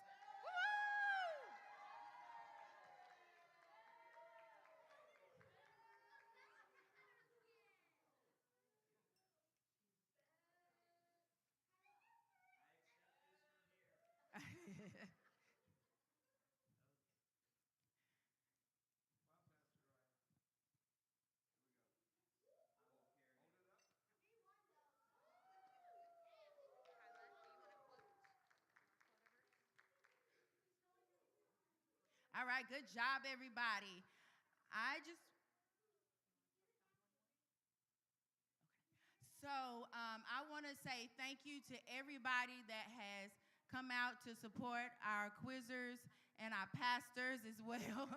All right, good job, everybody. I want to say thank you to everybody that has come out to support our quizzers and our pastors as well.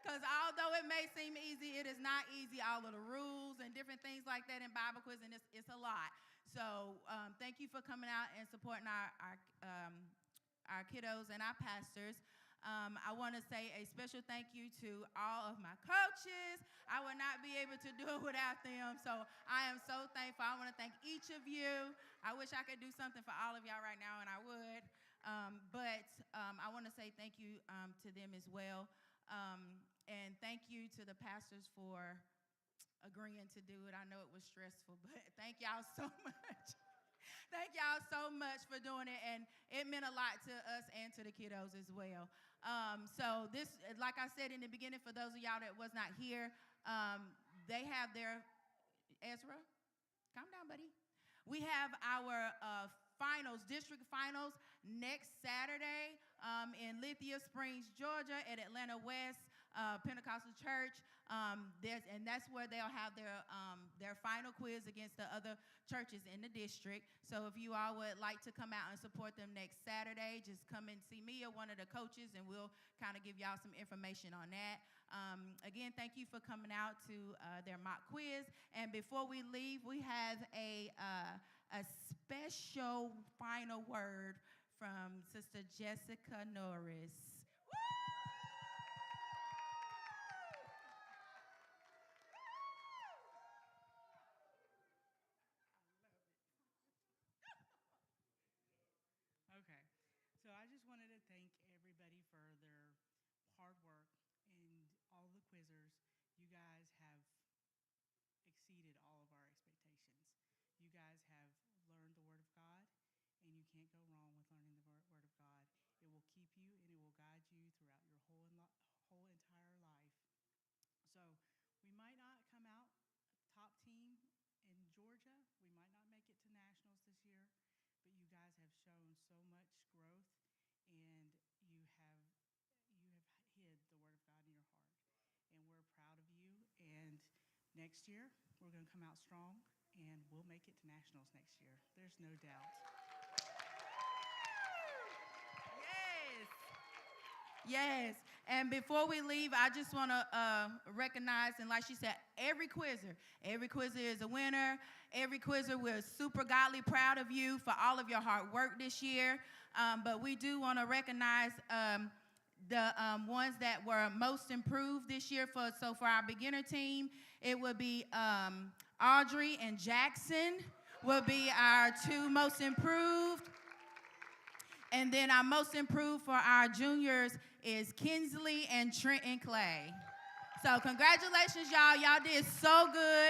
Because although it may seem easy, it is not easy. All of the rules and different things like that in Bible quizzing, it's a lot. So thank you for coming out and supporting our kiddos and our pastors. I want to say a special thank you to all of my coaches. I would not be able to do it without them. So I am so thankful. I want to thank each of you. I wish I could do something for all of y'all right now, and I would. But I want to say thank you to them as well. And thank you to the pastors for agreeing to do it. I know it was stressful, but thank y'all so much. Thank y'all so much for doing it, and it meant a lot to us and to the kiddos as well. So this, like I said in the beginning, for those of y'all that was not here, they have their, Ezra, calm down, buddy. We have our finals, district finals, next Saturday. in Lithia Springs, Georgia, at Atlanta West Pentecostal Church. And that's where they'll have their final quiz against the other churches in the district. So if you all would like to come out and support them next Saturday, just come and see me or one of the coaches, and we'll kind of give y'all some information on that. Again, thank you for coming out to their mock quiz. And before we leave, we have a special final word from Sister Jessica Norris. Okay, so I just wanted to thank everybody for their hard work and all the quizzers. You guys have exceeded all of our expectations. You guys have learned the Word of God, and you can't go wrong with learning the Word of God. It will keep you and it will guide you throughout your whole entire life. So we might not come out top team in Georgia. We might not make it to nationals this year, but you guys have shown so much growth, and you have hid the Word of God in your heart. And we're proud of you. And next year, we're going to come out strong, and we'll make it to nationals next year. There's no doubt. Yes. And before we leave, I just want to recognize, and like she said, every quizzer is a winner. Every quizzer, we're super godly proud of you for all of your hard work this year. But we do want to recognize the ones that were most improved this year. For our beginner team, it would be Audrey and Jackson will be our two most improved. And then our most improved for our juniors is Kinsley and Trenton Clay. So congratulations, y'all. Y'all did so good.